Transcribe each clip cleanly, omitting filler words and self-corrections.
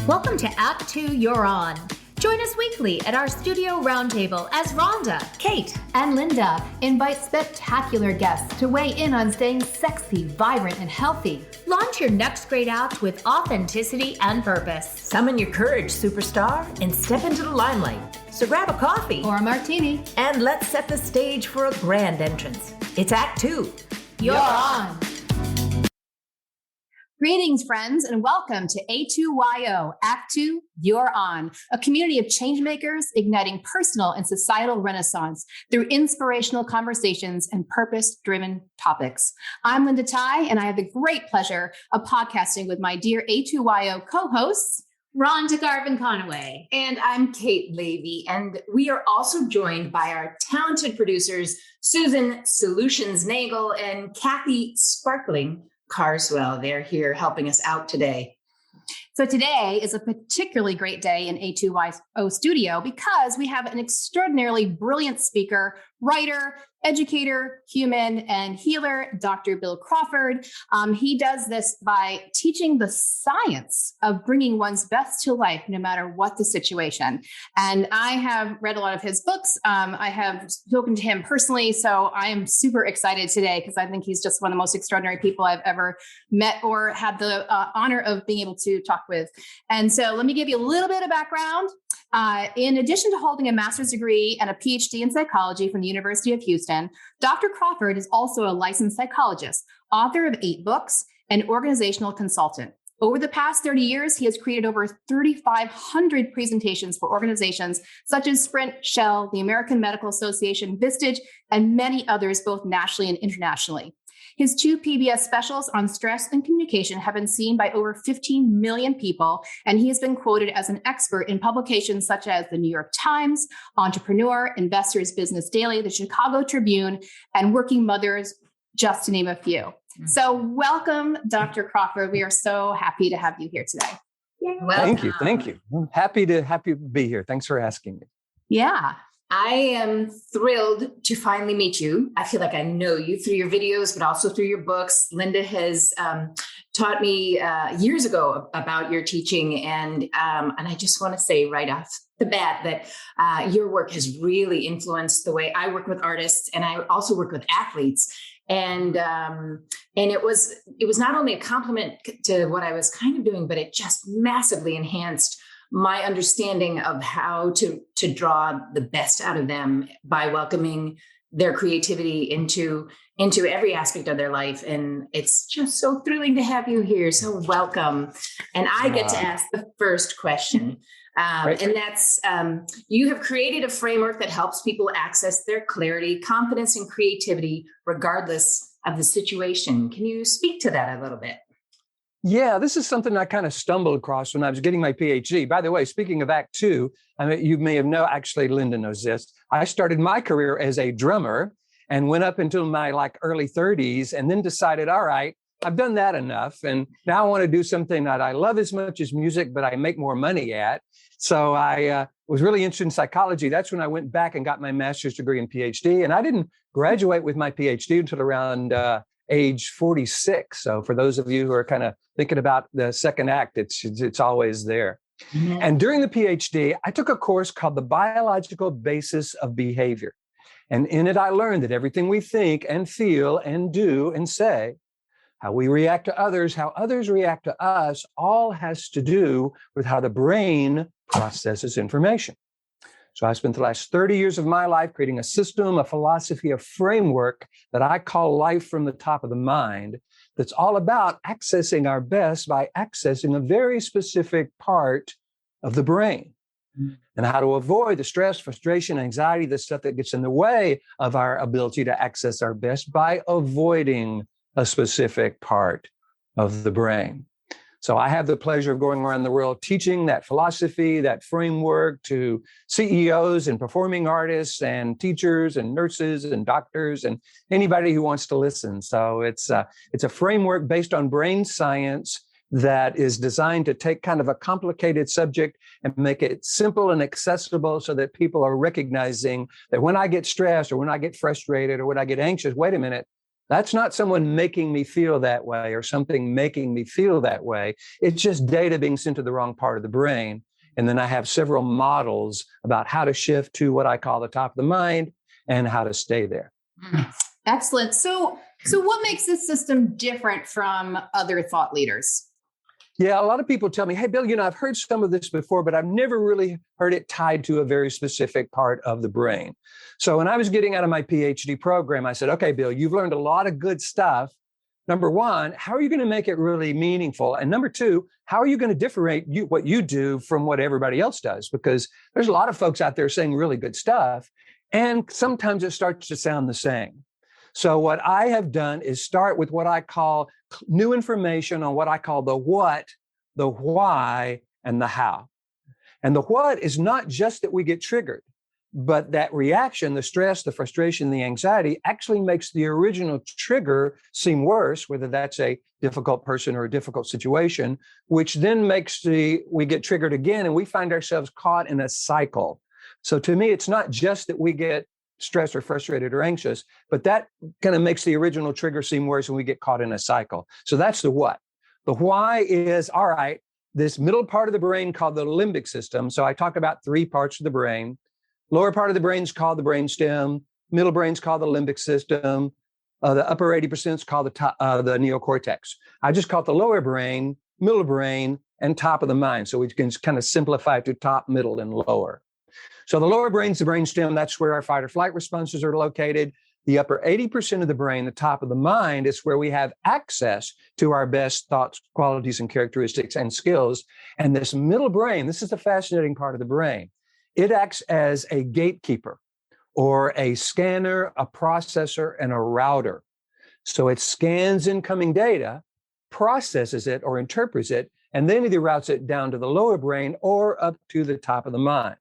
Welcome to Act 2, You're On. Join us weekly at our studio roundtable as Rhonda, Kate, and Linda invite spectacular guests to weigh in on staying sexy, vibrant, and healthy. Launch your next great act with authenticity and purpose. Summon your courage, superstar, and step into the limelight. So grab a coffee Or a martini. and let's set the stage for a grand entrance. It's Act 2. You're on. Greetings, friends, and welcome to A2YO, Act 2, You're On, a community of changemakers igniting personal and societal renaissance through inspirational conversations and purpose-driven topics. I'm Linda Ty, and I have the great pleasure of podcasting with my dear A2YO co-hosts, Rhonda Garvin-Conaway. And I'm Kate Levy, and we are also joined by our talented producers, Susan Solutions Nagel and Kathy Sparkling Carswell. They're here helping us out today. So today is a particularly great day in A2YO studio because we have an extraordinarily brilliant speaker, writer, educator, human, and healer, Dr. Bill Crawford. He does this by teaching the science of bringing one's best to life, no matter what the situation. And I have read a lot of his books. I have spoken to him personally, so I am super excited today because I think he's just one of the most extraordinary people I've ever met or had the honor of being able to talk with. And so let me give you a little bit of background. In addition to holding a master's degree and a Ph.D. in psychology from the University of Houston, Dr. Crawford is also a licensed psychologist, author of 8 books, and organizational consultant. Over the past 30 years, he has created over 3,500 presentations for organizations such as Sprint, Shell, the American Medical Association, Vistage, and many others, both nationally and internationally. His 2 PBS specials on stress and communication have been seen by over 15 million people, and he has been quoted as an expert in publications such as the New York Times, Entrepreneur, Investors Business Daily, the Chicago Tribune, and Working Mothers, just to name a few. Mm-hmm. So welcome, Dr. Crawford. We are so happy to have you here today. Thank you. I'm happy to be here. Thanks for asking me. Yeah. I am thrilled to finally meet you. I feel like I know you through your videos, but also through your books. Linda has taught me years ago about your teaching. And I just want to say right off the bat that your work has really influenced the way I work with artists. And I also work with athletes. And it was not only a compliment to what I was kind of doing, but it just massively enhanced my understanding of how to draw the best out of them by welcoming their creativity into every aspect of their life. And it's just so thrilling to have you here. So welcome. And I get to ask the first question. And that's, you have created a framework that helps people access their clarity, confidence, and creativity, regardless of the situation. Can you speak to that a little bit? Yeah, this is something I kind of stumbled across when I was getting my Ph.D. By the way, speaking of Act 2, I mean, you may have actually Linda knows this. I started my career as a drummer and went up until my early 30s and then decided, all right, I've done that enough. And now I want to do something that I love as much as music, but I make more money at. So I was really interested in psychology. That's when I went back and got my master's degree and Ph.D. And I didn't graduate with my Ph.D. until around age 46. So for those of you who are kind of thinking about the second act, it's always there. Mm-hmm. And during the PhD, I took a course called The Biological Basis of Behavior. And in it, I learned that everything we think and feel and do and say, how we react to others, how others react to us, all has to do with how the brain processes information. So I spent the last 30 years of my life creating a system, a philosophy, a framework that I call life from the top of the mind, that's all about accessing our best by accessing a very specific part of the brain. And how to avoid the stress, frustration, anxiety, the stuff that gets in the way of our ability to access our best by avoiding a specific part of the brain. So I have the pleasure of going around the world teaching that philosophy, that framework to CEOs and performing artists and teachers and nurses and doctors and anybody who wants to listen. So it's a framework based on brain science that is designed to take kind of a complicated subject and make it simple and accessible so that people are recognizing that when I get stressed or when I get frustrated or when I get anxious, wait a minute, That's not someone making me feel that way or something making me feel that way. It's just data being sent to the wrong part of the brain. And then I have several models about how to shift to what I call the top of the mind and how to stay there. Excellent. So what makes this system different from other thought leaders? Yeah, a lot of people tell me, hey, Bill, I've heard some of this before, but I've never really heard it tied to a very specific part of the brain. So when I was getting out of my PhD program, I said, okay, Bill, you've learned a lot of good stuff. Number one, how are you going to make it really meaningful? And number two, how are you going to differentiate what you do from what everybody else does? Because there's a lot of folks out there saying really good stuff, and sometimes it starts to sound the same. So what I have done is start with what I call new information on what I call the what, the why, and the how. And the what is not just that we get triggered, but that reaction, the stress, the frustration, the anxiety actually makes the original trigger seem worse, whether that's a difficult person or a difficult situation, which then makes we get triggered again and we find ourselves caught in a cycle. So to me, it's not just that we get stressed or frustrated or anxious, but that kind of makes the original trigger seem worse and we get caught in a cycle. So that's the what. The why is, all right, this middle part of the brain called the limbic system. So I talk about 3 parts of the brain. Lower part of the brain is called the brainstem. Middle brain's called the limbic system. The upper 80% is called the neocortex. I just call it the lower brain, middle brain, and top of the mind. So we can kind of simplify it to top, middle, and lower. So the lower brain's the brainstem. That's where our fight or flight responses are located. The upper 80% of the brain, the top of the mind, is where we have access to our best thoughts, qualities, and characteristics and skills. And this middle brain, this is the fascinating part of the brain. It acts as a gatekeeper or a scanner, a processor, and a router. So it scans incoming data, processes it or interprets it, and then either routes it down to the lower brain or up to the top of the mind.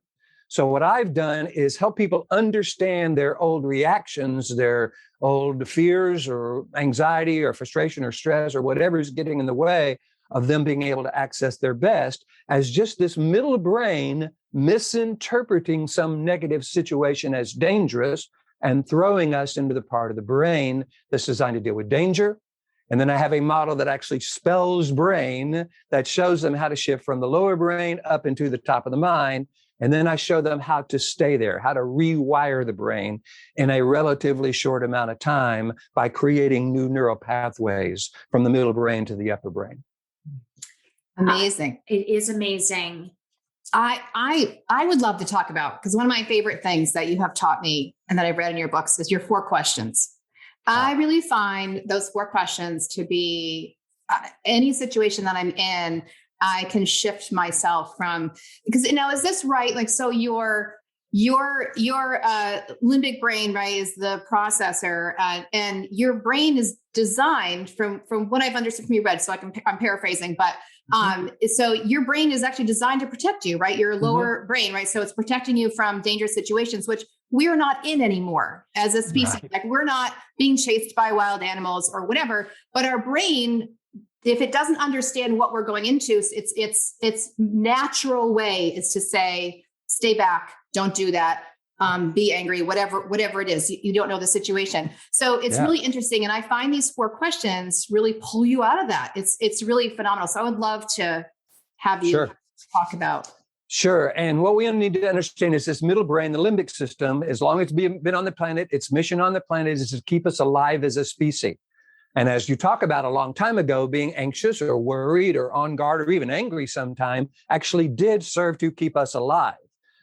So what I've done is help people understand their old reactions, their old fears or anxiety or frustration or stress or whatever is getting in the way of them being able to access their best as just this middle brain misinterpreting some negative situation as dangerous and throwing us into the part of the brain that's designed to deal with danger. And then I have a model that actually spells brain that shows them how to shift from the lower brain up into the top of the mind. And then I show them how to stay there, how to rewire the brain in a relatively short amount of time by creating new neural pathways from the middle brain to the upper brain. Amazing. It is amazing. I would love to talk about, because one of my favorite things that you have taught me and that I've read in your books is your 4 questions. I really find those 4 questions to be any situation that I'm in, I can shift myself from, because now, is this right? Like, so your limbic brain, right, is the processor, and your brain is designed from what I've understood from you read. So I'm paraphrasing, but so your brain is actually designed to protect you, right? Your lower brain, right? So it's protecting you from dangerous situations, which we're not in anymore as a species. Right. Like, we're not being chased by wild animals or whatever, but our brain, if it doesn't understand what we're going into, its natural way is to say, stay back, don't do that, be angry, whatever it is. You don't know the situation. So it's really interesting. And I find these 4 questions really pull you out of that. It's really phenomenal. So I would love to have you talk about. Sure. And what we need to understand is this middle brain, the limbic system, as long as it's been on the planet, its mission on the planet is to keep us alive as a species. And as you talk about a long time ago, being anxious or worried or on guard or even angry sometime actually did serve to keep us alive.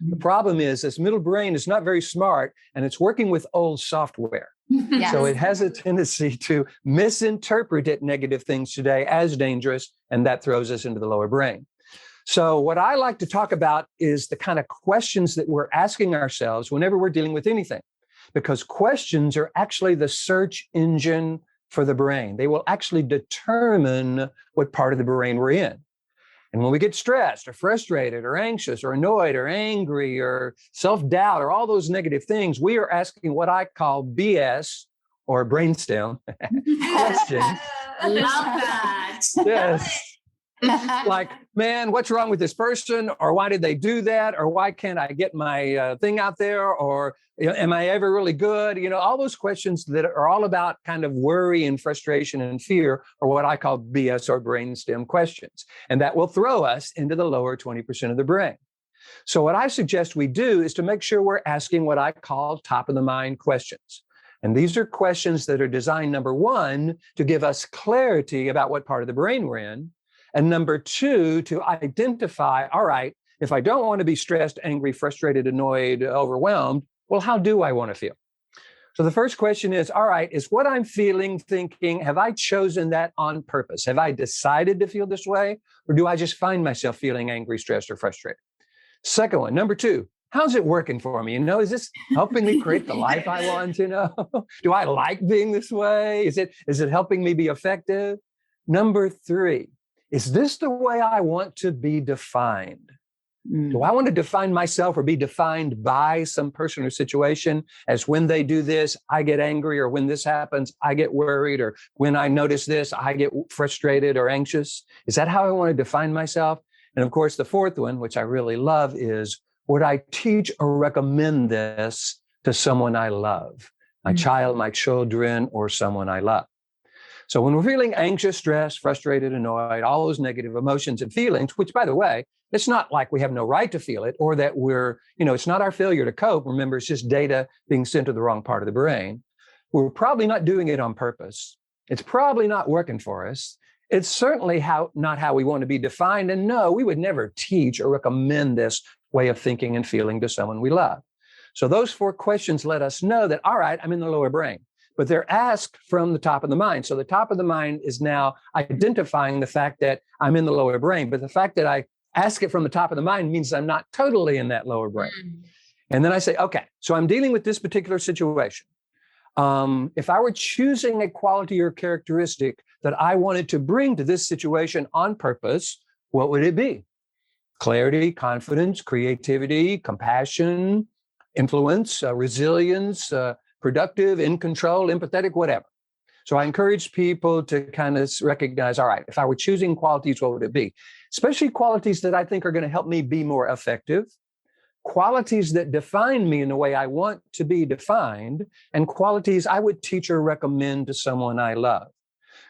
The problem is this middle brain is not very smart and it's working with old software. Yes. So it has a tendency to misinterpret negative things today as dangerous, and that throws us into the lower brain. So what I like to talk about is the kind of questions that we're asking ourselves whenever we're dealing with anything, because questions are actually the search engine for the brain. They will actually determine what part of the brain we're in. And when we get stressed or frustrated or anxious or annoyed or angry or self-doubt or all those negative things, we are asking what I call BS or brainstem questions. Love that. Yes. Like, man, what's wrong with this person? Or why did they do that? Or why can't I get my thing out there? Or am I ever really good? All those questions that are all about kind of worry and frustration and fear are what I call BS or brainstem questions. And that will throw us into the lower 20% of the brain. So what I suggest we do is to make sure we're asking what I call top of the mind questions. And these are questions that are designed, number one, to give us clarity about what part of the brain we're in. And number two, to identify, all right, if I don't want to be stressed, angry, frustrated, annoyed, overwhelmed, well, how do I want to feel? So the first question is, all right, is what I'm feeling, thinking, have I chosen that on purpose? Have I decided to feel this way? Or do I just find myself feeling angry, stressed, or frustrated? Second one, number two, how's it working for me? Is this helping me create the life I want? Do I like being this way? Is it helping me be effective? Number three, is this the way I want to be defined? Do I want to define myself or be defined by some person or situation as when they do this, I get angry, or when this happens, I get worried, or when I notice this, I get frustrated or anxious? Is that how I want to define myself? And of course, the fourth one, which I really love, is would I teach or recommend this to someone I love, my child, my children, or someone I love? So when we're feeling anxious, stressed, frustrated, annoyed, all those negative emotions and feelings, which, by the way, it's not like we have no right to feel it, or that it's not our failure to cope. Remember, it's just data being sent to the wrong part of the brain. We're probably not doing it on purpose. It's probably not working for us. It's certainly not how we want to be defined. And no, we would never teach or recommend this way of thinking and feeling to someone we love. So those four questions let us know that, all right, I'm in the lower brain, but they're asked from the top of the mind. So the top of the mind is now identifying the fact that I'm in the lower brain, but the fact that I ask it from the top of the mind means I'm not totally in that lower brain. And then I say, okay, so I'm dealing with this particular situation. If I were choosing a quality or characteristic that I wanted to bring to this situation on purpose, what would it be? Clarity, confidence, creativity, compassion, influence, resilience, productive, in control, empathetic, whatever. So I encourage people to kind of recognize, all right, if I were choosing qualities, what would it be? Especially qualities that I think are going to help me be more effective, qualities that define me in the way I want to be defined, and qualities I would teach or recommend to someone I love.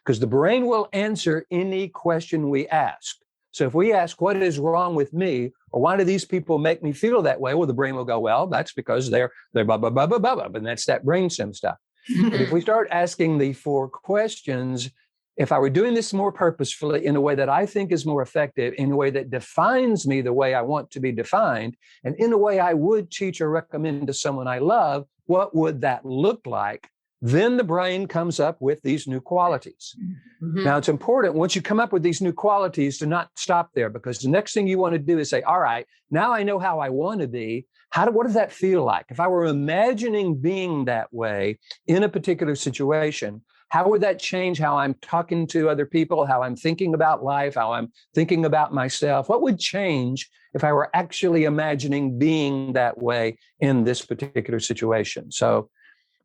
Because the brain will answer any question we ask. So if we ask, what is wrong with me? Or why do these people make me feel that way? Well, the brain will go, well, that's because they're blah, blah, blah, blah, blah, blah. And that's that brainstem stuff. But if we start asking the four questions, if I were doing this more purposefully in a way that I think is more effective, in a way that defines me the way I want to be defined, and in a way I would teach or recommend to someone I love, what would that look like? Then the brain comes up with these new qualities. Now, it's important once you come up with these new qualities to not stop there, because the next thing you want to do is say, all right, now I know how I want to be. What does that feel like? If I were imagining being that way in a particular situation, how would that change how I'm talking to other people, how I'm thinking about life, how I'm thinking about myself? What would change if I were actually imagining being that way in this particular situation? So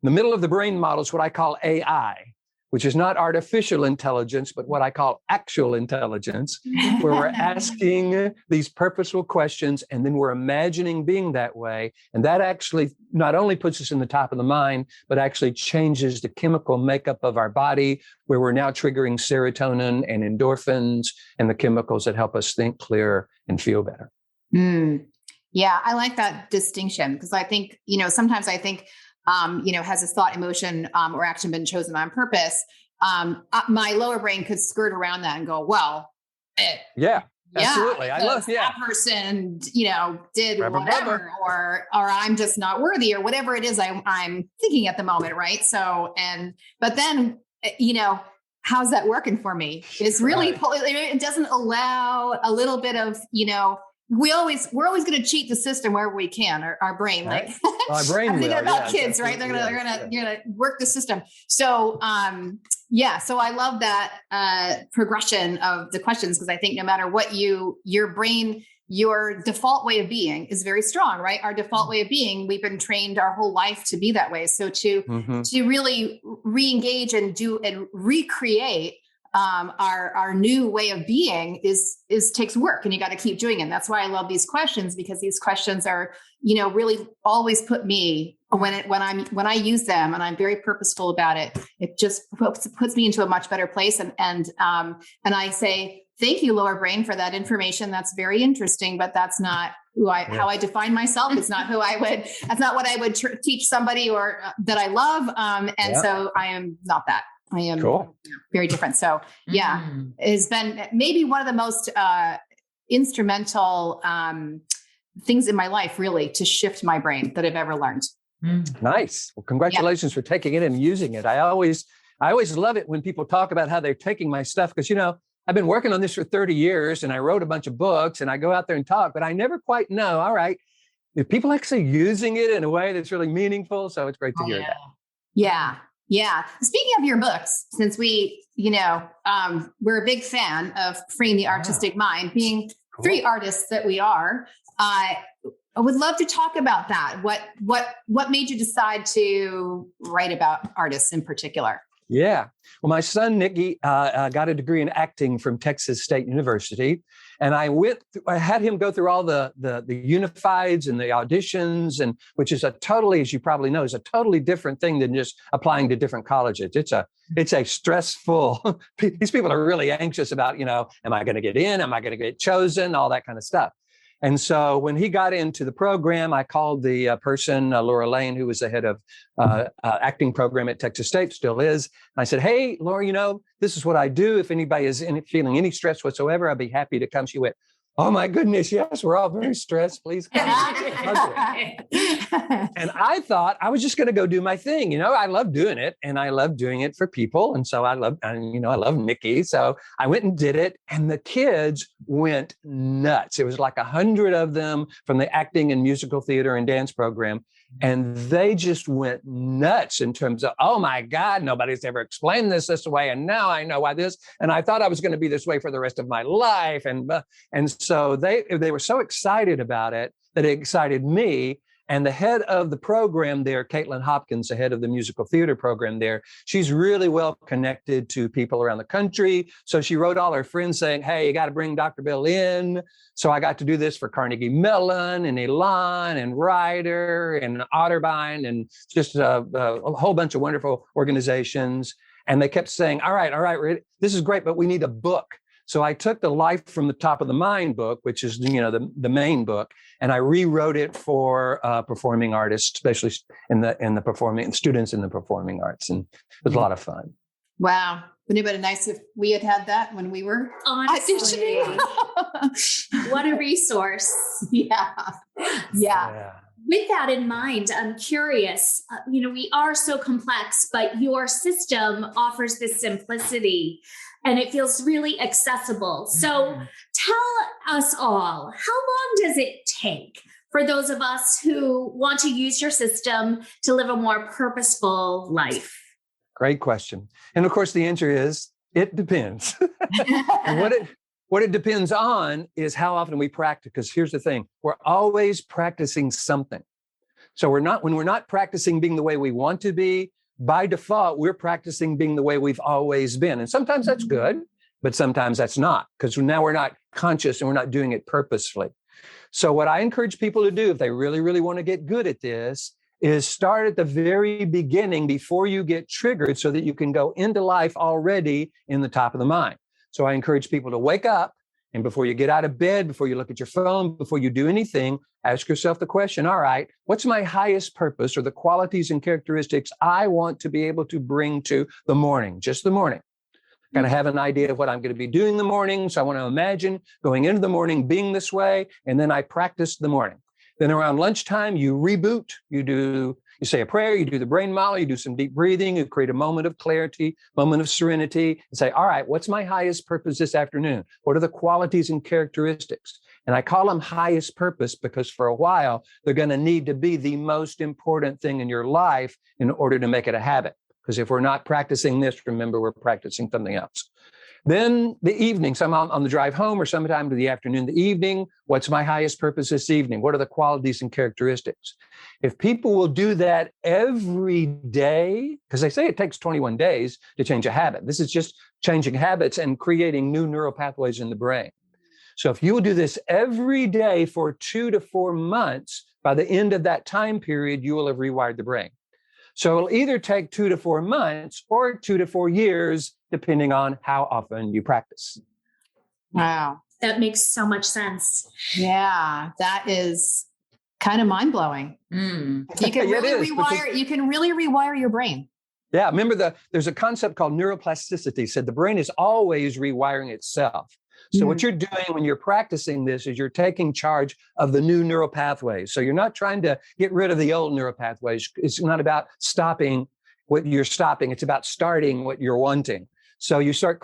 the middle of the brain model is what I call AI, which is not artificial intelligence, but what I call actual intelligence, where we're asking these purposeful questions and then we're imagining being that way. And that actually not only puts us in the top of the mind, but actually changes the chemical makeup of our body, where we're now triggering serotonin and endorphins and the chemicals that help us think clearer and feel better. Yeah, I like that distinction, because I think, sometimes I think, has this thought, emotion, or action been chosen on purpose? My lower brain could skirt around that and go, well, absolutely. I love that person, did whatever, or I'm just not worthy, or whatever it is I'm thinking at the moment. Right. So, but then, how's that working for me? It's really, it doesn't allow a little bit of, we're always going to cheat the system wherever we can, our brain, right? Our brain. I'm thinking about kids, right? They're gonna work the system. So, so I love that progression of the questions, because I think no matter what your brain, your default way of being is very strong, right? Our default way of being, we've been trained our whole life to be that way. So to really re-engage and recreate our new way of being is takes work, and you got to keep doing it. And that's why I love these questions, because these questions are, really always put me when I use them, and I'm very purposeful about it. It just puts me into a much better place. And I say, thank you, lower brain, for that information. That's very interesting, but that's not how I define myself. It's not that's not what I would teach somebody or that I love. So I am not that. I am very different. So it's been maybe one of the most instrumental things in my life, really, to shift my brain that I've ever learned. Nice. Well, congratulations for taking it and using it. I always love it when people talk about how they're taking my stuff, because, I've been working on this for 30 years and I wrote a bunch of books and I go out there and talk, but I never quite know, all right, if people actually using it in a way that's really meaningful. So it's great to hear that. Yeah. Yeah. Speaking of your books, since we, we're a big fan of freeing the artistic mind, being three artists that we are, I would love to talk about that. What made you decide to write about artists in particular? Yeah. Well, my son, Nicky, got a degree in acting from Texas State University. And I had him go through all the unifieds and the auditions, and which is as you probably know, is a totally different thing than just applying to different colleges. It's a stressful, these people are really anxious about, am I going to get in? Am I going to get chosen? All that kind of stuff. And so when he got into the program, I called the person, Laura Lane, who was the head of acting program at Texas State, still is. And I said, hey, Laura, this is what I do. If anybody is feeling any stress whatsoever, I'd be happy to come. She went, oh, my goodness, yes, we're all very stressed. Please come. And I thought I was just going to go do my thing. I love doing it, and I love doing it for people. And so I love Nicky. So I went and did it, and the kids went nuts. It was like 100 of them from the acting and musical theater and dance program. And they just went nuts in terms of, oh my God, nobody's ever explained this way. And now I know why this, and I thought I was going to be this way for the rest of my life. And so they were so excited about it that it excited me. And the head of the program there, Caitlin Hopkins, the head of the musical theater program there, she's really well connected to people around the country. So she wrote all her friends saying, hey, you got to bring Dr. Bill in. So I got to do this for Carnegie Mellon and Elon and Ryder and Otterbein and just a whole bunch of wonderful organizations. And they kept saying, all right, this is great, but we need a book. So I took the Life from the Top of the Mind book, which is, the main book, and I rewrote it for performing artists, especially in the performing students in the performing arts. And it was a lot of fun. Wow. Wouldn't it have been nice if we had that when we were auditioning? What a resource. Yeah. With that in mind, I'm curious, we are so complex, but your system offers this simplicity and it feels really accessible. So tell us all, how long does it take for those of us who want to use your system to live a more purposeful life? Great question. And of course, the answer is, it depends. And what it depends on is how often we practice, because here's the thing, we're always practicing something. So when we're not practicing being the way we want to be, by default, we're practicing being the way we've always been. And sometimes that's good, but sometimes that's not, because now we're not conscious and we're not doing it purposefully. So what I encourage people to do, if they really, really want to get good at this, is start at the very beginning before you get triggered so that you can go into life already in the top of the mind. So I encourage people to wake up, and before you get out of bed, before you look at your phone, before you do anything, ask yourself the question, all right, what's my highest purpose or the qualities and characteristics I want to be able to bring to the morning, just the morning? Got to have an idea of what I'm going to be doing in the morning. So I want to imagine going into the morning being this way, and then I practice the morning. Then around lunchtime, you reboot, you say a prayer, you do the brain model, you do some deep breathing, you create a moment of clarity, moment of serenity, and say, all right, what's my highest purpose this afternoon? What are the qualities and characteristics? And I call them highest purpose because for a while, they're going to need to be the most important thing in your life in order to make it a habit. Because if we're not practicing this, remember, we're practicing something else. Then the evening, some on the drive home or sometime to the afternoon, the evening, what's my highest purpose this evening? What are the qualities and characteristics? If people will do that every day, because they say it takes 21 days to change a habit. This is just changing habits and creating new neural pathways in the brain. So if you will do this every day for 2 to 4 months, by the end of that time period, you will have rewired the brain. So it'll either take 2 to 4 months or 2 to 4 years, depending on how often you practice. Wow. That makes so much sense. Yeah, that is kind of mind-blowing. You can you can really rewire your brain. Yeah, remember there's a concept called neuroplasticity. Said the brain is always rewiring itself. So what you're doing when you're practicing this is you're taking charge of the new neural pathways. So you're not trying to get rid of the old neural pathways. It's not about stopping what you're stopping. It's about starting what you're wanting. So you start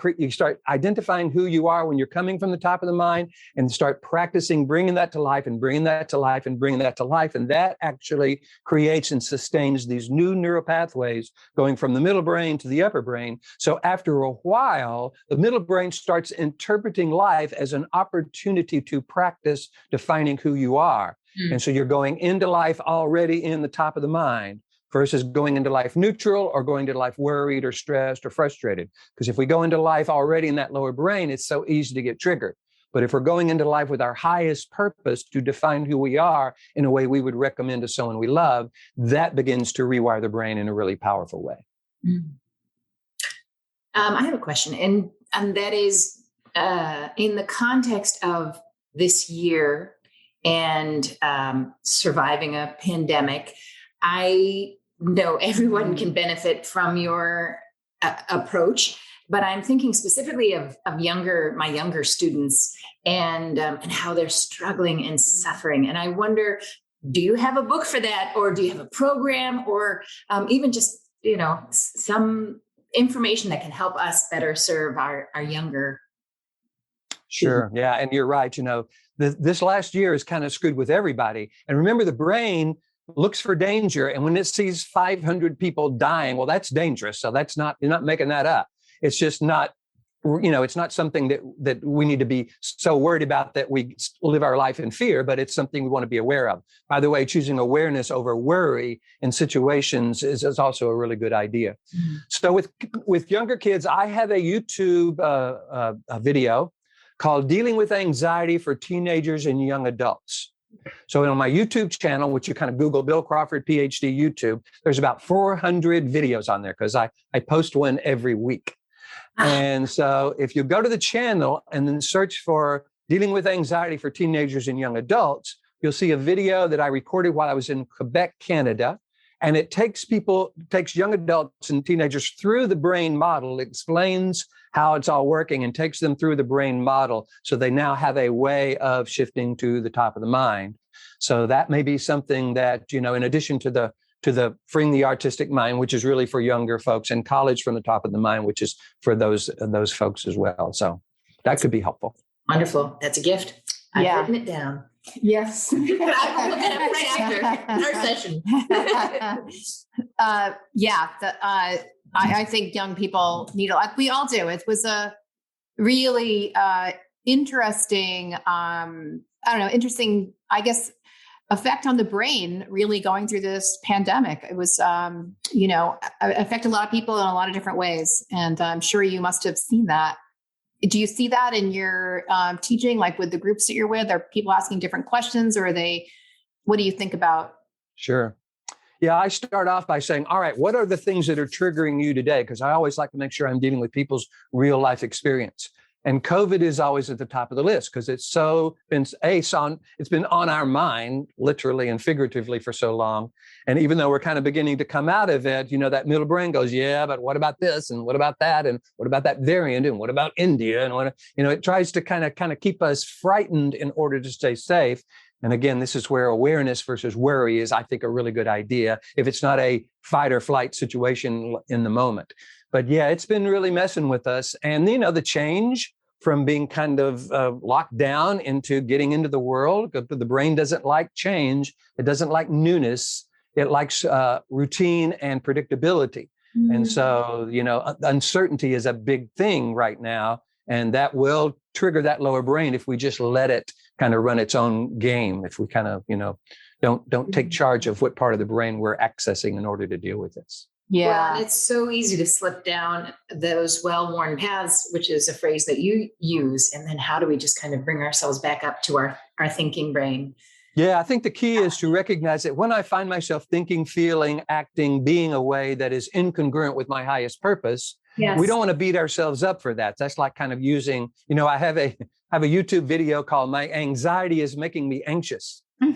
identifying who you are when you're coming from the top of the mind and start practicing bringing that to life and bringing that to life and bringing that to life. And that actually creates and sustains these new neural pathways going from the middle brain to the upper brain. So after a while, the middle brain starts interpreting life as an opportunity to practice defining who you are. And so you're going into life already in the top of the mind, versus going into life neutral or going to life worried or stressed or frustrated. Because if we go into life already in that lower brain, it's so easy to get triggered. But if we're going into life with our highest purpose to define who we are in a way we would recommend to someone we love, that begins to rewire the brain in a really powerful way. I have a question, and that is in the context of this year and surviving a pandemic. I know everyone can benefit from your approach, but I'm thinking specifically of my younger students and how they're struggling and suffering. And I wonder, do you have a book for that, or do you have a program, or even just some information that can help us better serve our younger? Sure. Yeah. And you're right. This last year is kind of screwed with everybody. And remember, the brain looks for danger. And when it sees 500 people dying, well, that's dangerous. So you're not making that up. It's just not, it's not something that we need to be so worried about that we live our life in fear, but it's something we want to be aware of. By the way, choosing awareness over worry in situations is also a really good idea. So with younger kids, I have a YouTube a video called Dealing with Anxiety for Teenagers and Young Adults. So on my YouTube channel, which you kind of Google Bill Crawford, Ph.D. YouTube, there's about 400 videos on there because I post one every week. And so if you go to the channel and then search for Dealing with Anxiety for Teenagers and Young Adults, you'll see a video that I recorded while I was in Quebec, Canada. And it takes young adults and teenagers through the brain model, explains how it's all working and takes them through the brain model. So they now have a way of shifting to the top of the mind. So that may be something that, in addition to the freeing the artistic mind, which is really for younger folks, and college from the top of the mind, which is for those folks as well. So that could be helpful. Wonderful. That's a gift. I've written it down. Yes. I will look at it right after our session. I think young people need we all do. It was a really interesting, I guess, effect on the brain really going through this pandemic. It was, affected a lot of people in a lot of different ways. And I'm sure you must have seen that. Do you see that in your teaching, like with the groups that you're with? Are people asking different questions, or what do you think about? Sure. Yeah, I start off by saying, all right, what are the things that are triggering you today? Because I always like to make sure I'm dealing with people's real life experience. And COVID is always at the top of the list because it's been on our mind, literally and figuratively, for so long. And even though we're kind of beginning to come out of it, that middle brain goes, yeah, but what about this? And what about that? And what about that variant? And what about India? And it tries to kind of keep us frightened in order to stay safe. And again, this is where awareness versus worry is, I think, a really good idea if it's not a fight or flight situation in the moment. But yeah, it's been really messing with us. And, the change from being kind of locked down into getting into the world, the brain doesn't like change. It doesn't like newness. It likes routine and predictability. And so, uncertainty is a big thing right now. And that will trigger that lower brain if we just let it kind of run its own game. If we kind of, don't take charge of what part of the brain we're accessing in order to deal with this. Yeah. Well, and it's so easy to slip down those well-worn paths, which is a phrase that you use. And then how do we just kind of bring ourselves back up to our thinking brain? Yeah, I think the key is to recognize that when I find myself thinking, feeling, acting, being a way that is incongruent with my highest purpose, Yes. we don't want to beat ourselves up for that. That's like kind of using, I have a YouTube video called "My Anxiety is Making Me Anxious." We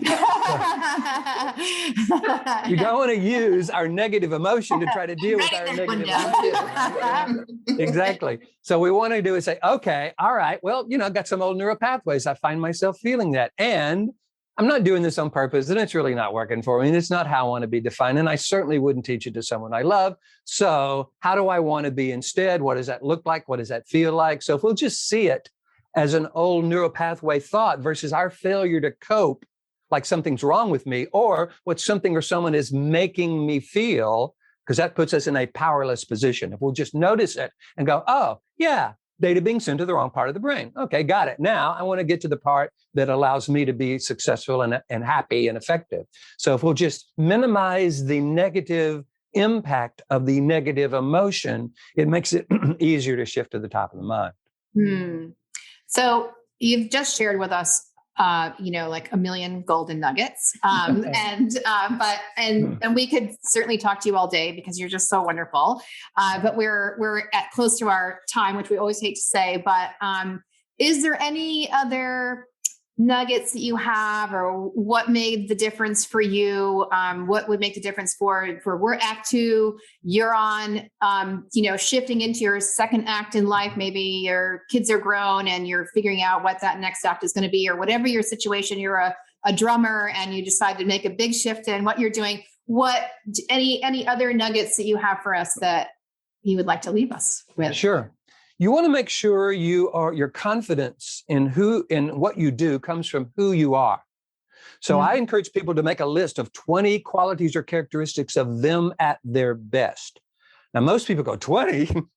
don't want to use our negative emotion to try to deal with our negative emotion. Exactly. So we want to do is say, okay, all right, well, I've got some old neural pathways. I find myself feeling that. And I'm not doing this on purpose, and it's really not working for me. And it's not how I want to be defined. And I certainly wouldn't teach it to someone I love. So how do I want to be instead? What does that look like? What does that feel like? So if we'll just see it as an old neural pathway thought versus our failure to cope like something's wrong with me, or what something or someone is making me feel, because that puts us in a powerless position. If we'll just notice it and go, oh, yeah, data being sent to the wrong part of the brain. Okay, got it. Now I want to get to the part that allows me to be successful and happy and effective. So if we'll just minimize the negative impact of the negative emotion, it makes it easier to shift to the top of the mind. So you've just shared with us, like a million golden nuggets. And we could certainly talk to you all day because you're just so wonderful. But we're at close to our time, which we always hate to say, but is there any other nuggets that you have, or what made the difference for you? What would make the difference for we're act 2, you're on, shifting into your second act in life. Maybe your kids are grown and you're figuring out what that next act is going to be, or whatever your situation, you're a drummer and you decide to make a big shift in what you're doing. What, any other nuggets that you have for us that you would like to leave us with? Sure. You want to make sure your confidence in what you do comes from who you are. So I encourage people to make a list of 20 qualities or characteristics of them at their best. Now, most people go, 20? You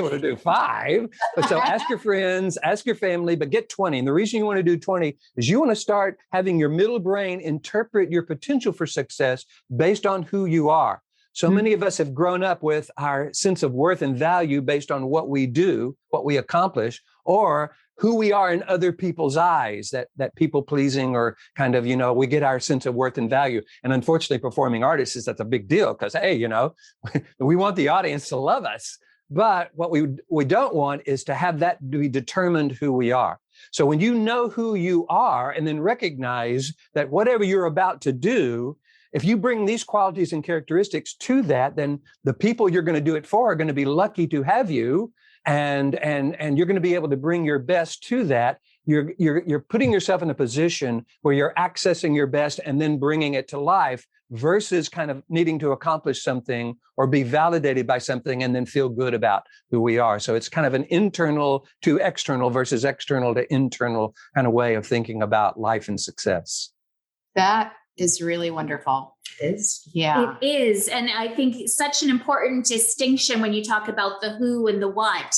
want to do 5. But so ask your friends, ask your family, but get 20. And the reason you want to do 20 is you want to start having your middle brain interpret your potential for success based on who you are. So many of us have grown up with our sense of worth and value based on what we do, what we accomplish, or who we are in other people's eyes, that people pleasing, or kind of, we get our sense of worth and value. And unfortunately, performing artists, that's a big deal because, hey, we want the audience to love us. But what we don't want is to have that be determined who we are. So when you know who you are and then recognize that whatever you're about to do, if you bring these qualities and characteristics to that, then the people you're going to do it for are going to be lucky to have you, and you're going to be able to bring your best to that. You're putting yourself in a position where you're accessing your best and then bringing it to life, versus kind of needing to accomplish something or be validated by something and then feel good about who we are. So it's kind of an internal to external versus external to internal kind of way of thinking about life and success. That is really wonderful. It is. Yeah. It is. And I think such an important distinction when you talk about the who and the what.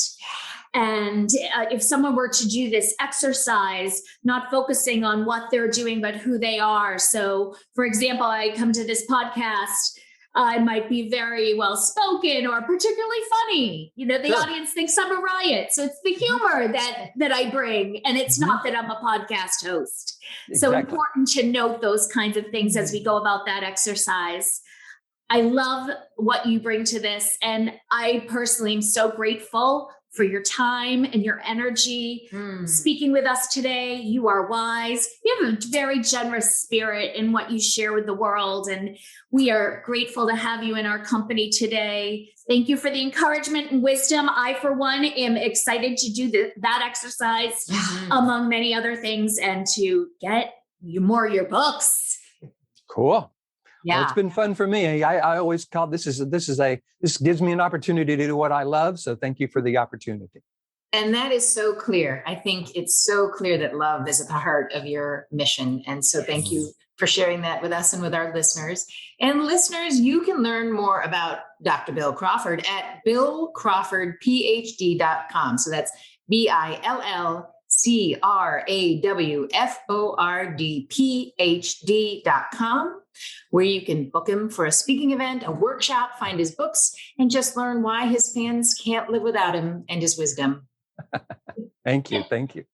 And if someone were to do this exercise, not focusing on what they're doing, but who they are. So, for example, I come to this podcast, I might be very well spoken or particularly funny. The audience thinks I'm a riot. So it's the humor that I bring. And it's not that I'm a podcast host. Exactly. So important to note those kinds of things as we go about that exercise. I love what you bring to this. And I personally am so grateful for your time and your energy speaking with us today. You are wise. You have a very generous spirit in what you share with the world. And we are grateful to have you in our company today. Thank you for the encouragement and wisdom. I, for one, am excited to do that exercise, among many other things, and to get you more of your books. Cool. Yeah. Well, it's been fun for me. I always call this gives me an opportunity to do what I love. So thank you for the opportunity. And that is so clear. I think it's so clear that love is at the heart of your mission. And so thank you for sharing that with us and with our listeners. And listeners, you can learn more about Dr. Bill Crawford at BillCrawfordPhD.com. So that's BILLCRAWFORD, where you can book him for a speaking event, a workshop, find his books, and just learn why his fans can't live without him and his wisdom. Thank you. Thank you.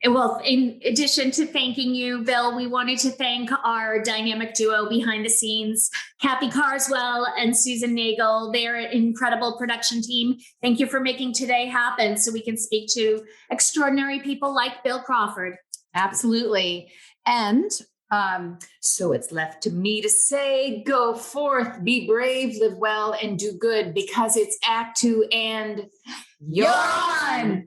Well, in addition to thanking you, Bill, we wanted to thank our dynamic duo behind the scenes, Kathy Carswell and Susan Nagel. They're an incredible production team. Thank you for making today happen so we can speak to extraordinary people like Bill Crawford. Absolutely. And so it's left to me to say, go forth, be brave, live well, and do good, because it's Act 2 and you're on.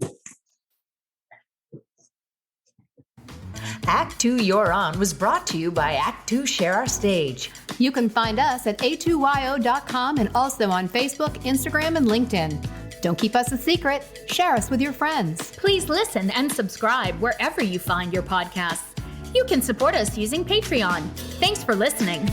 Act 2 You're On was brought to you by Act 2 Share Our Stage. you can find us at a2yo.com and also on Facebook, Instagram, and LinkedIn. Don't keep us a secret. Share us with your friends. Please listen and subscribe wherever you find your podcasts. You can support us using Patreon. Thanks for listening.